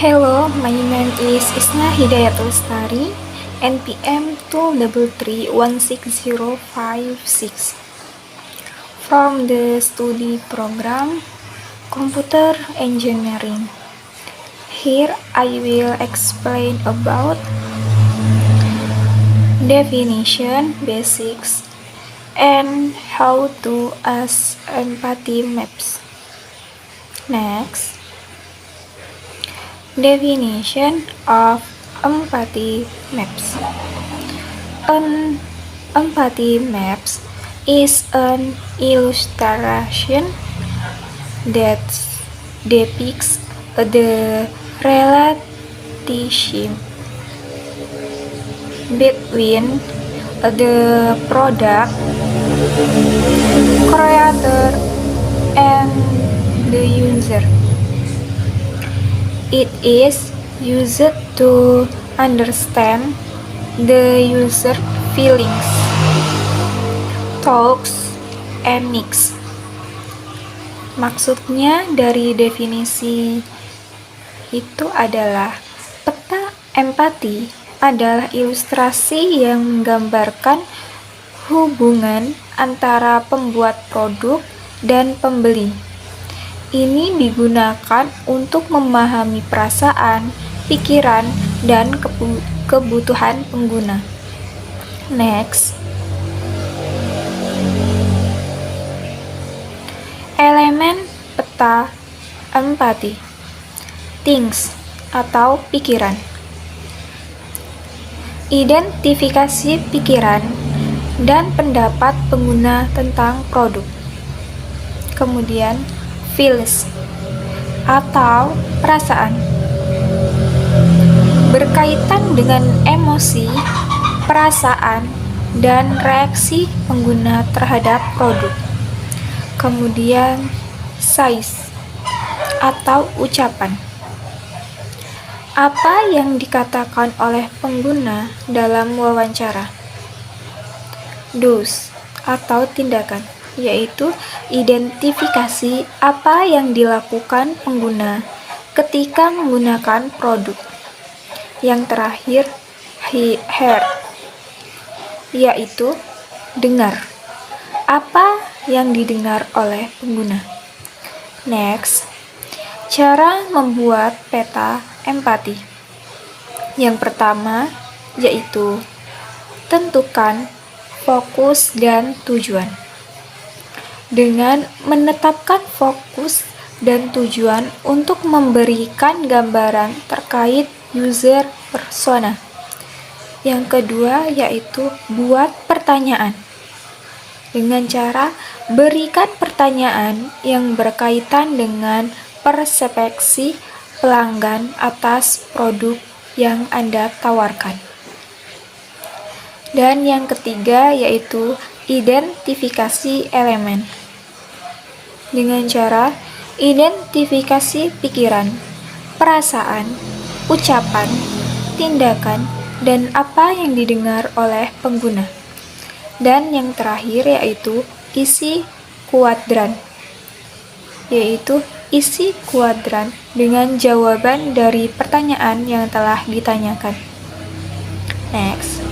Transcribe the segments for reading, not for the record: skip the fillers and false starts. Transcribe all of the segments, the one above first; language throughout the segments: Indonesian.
Hello, my name is Isna Hidayatul Lestari, NPM 233160556 from the study program Computer Engineering. Here I will explain about definition, basics, and how to use empathy maps. Next, definition of empathy maps. An empathy maps is an illustration that depicts the relationship between the product, creator, and the user. It is used to understand the user feelings, thoughts, and needs. Maksudnya dari definisi itu adalah peta empati adalah ilustrasi yang menggambarkan hubungan antara pembuat produk dan pembeli. Ini digunakan untuk memahami perasaan, pikiran, dan kebutuhan pengguna. Next, elemen peta empati. Things atau pikiran. Identifikasi pikiran dan pendapat pengguna tentang produk. Kemudian, feels atau perasaan. Berkaitan dengan emosi, perasaan, dan reaksi pengguna terhadap produk. Kemudian, size atau ucapan. Apa yang dikatakan oleh pengguna dalam wawancara? Do's atau tindakan, yaitu identifikasi apa yang dilakukan pengguna ketika menggunakan produk. Yang terakhir, hear, yaitu dengar. Apa yang didengar oleh pengguna. Next, cara membuat peta empati. Yang pertama yaitu tentukan fokus dan tujuan. Dengan menetapkan fokus dan tujuan untuk memberikan gambaran terkait user persona. Yang kedua yaitu buat pertanyaan. Dengan cara berikan pertanyaan yang berkaitan dengan persepsi pelanggan atas produk yang Anda tawarkan. Dan yang ketiga yaitu identifikasi elemen. Dengan cara identifikasi pikiran, perasaan, ucapan, tindakan, dan apa yang didengar oleh pengguna. Dan yang terakhir yaitu isi kuadran, yaitu isi kuadran dengan jawaban dari pertanyaan yang telah ditanyakan. Next,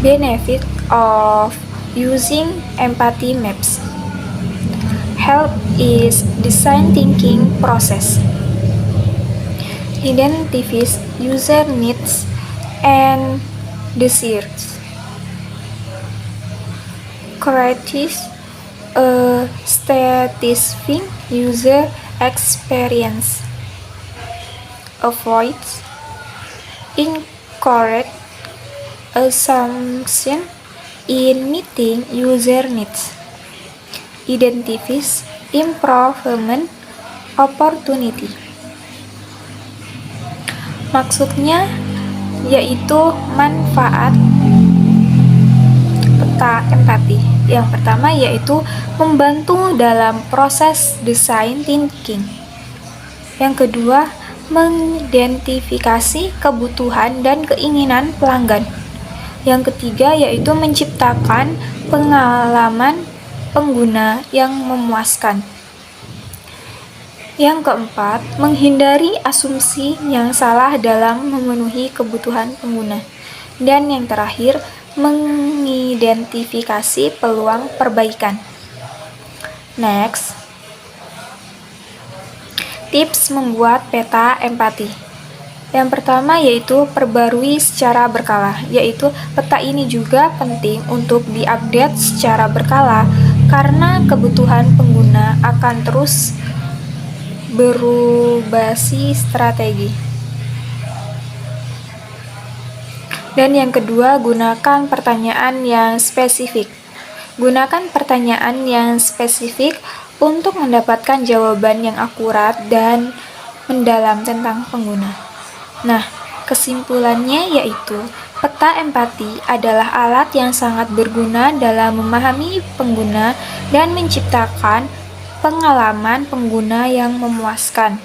benefit of using empathy maps. Help is design thinking process. Identifies user needs and desires. Creates a satisfying user experience. Avoids incorrect assumption in meeting user needs. Identifies improvement opportunity. Maksudnya yaitu manfaat peta empati. Yang pertama yaitu membantu dalam proses design thinking. Yang kedua, mengidentifikasi kebutuhan dan keinginan pelanggan. Yang ketiga yaitu menciptakan pengalaman pengguna yang memuaskan. Yang keempat, menghindari asumsi yang salah dalam memenuhi kebutuhan pengguna. Dan yang terakhir, mengidentifikasi peluang perbaikan. Next, tips membuat peta empati. Yang pertama yaitu perbarui secara berkala, yaitu peta ini juga penting untuk diupdate secara berkala karena kebutuhan pengguna akan terus berubasi strategi. Dan yang kedua, gunakan pertanyaan yang spesifik. Gunakan pertanyaan yang spesifik untuk mendapatkan jawaban yang akurat dan mendalam tentang pengguna. Nah, kesimpulannya yaitu peta empati adalah alat yang sangat berguna dalam memahami pengguna dan menciptakan pengalaman pengguna yang memuaskan.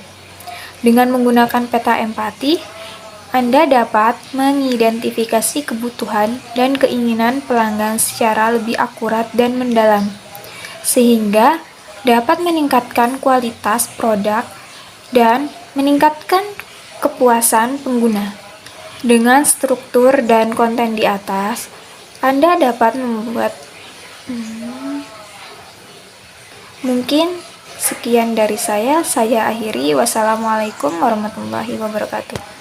Dengan menggunakan peta empati, Anda dapat mengidentifikasi kebutuhan dan keinginan pelanggan secara lebih akurat dan mendalam, sehingga dapat meningkatkan kualitas produk dan meningkatkan kepuasan pengguna. Dengan struktur dan konten di atas, Anda dapat membuat mungkin sekian dari saya akhiri. Wassalamualaikum warahmatullahi wabarakatuh.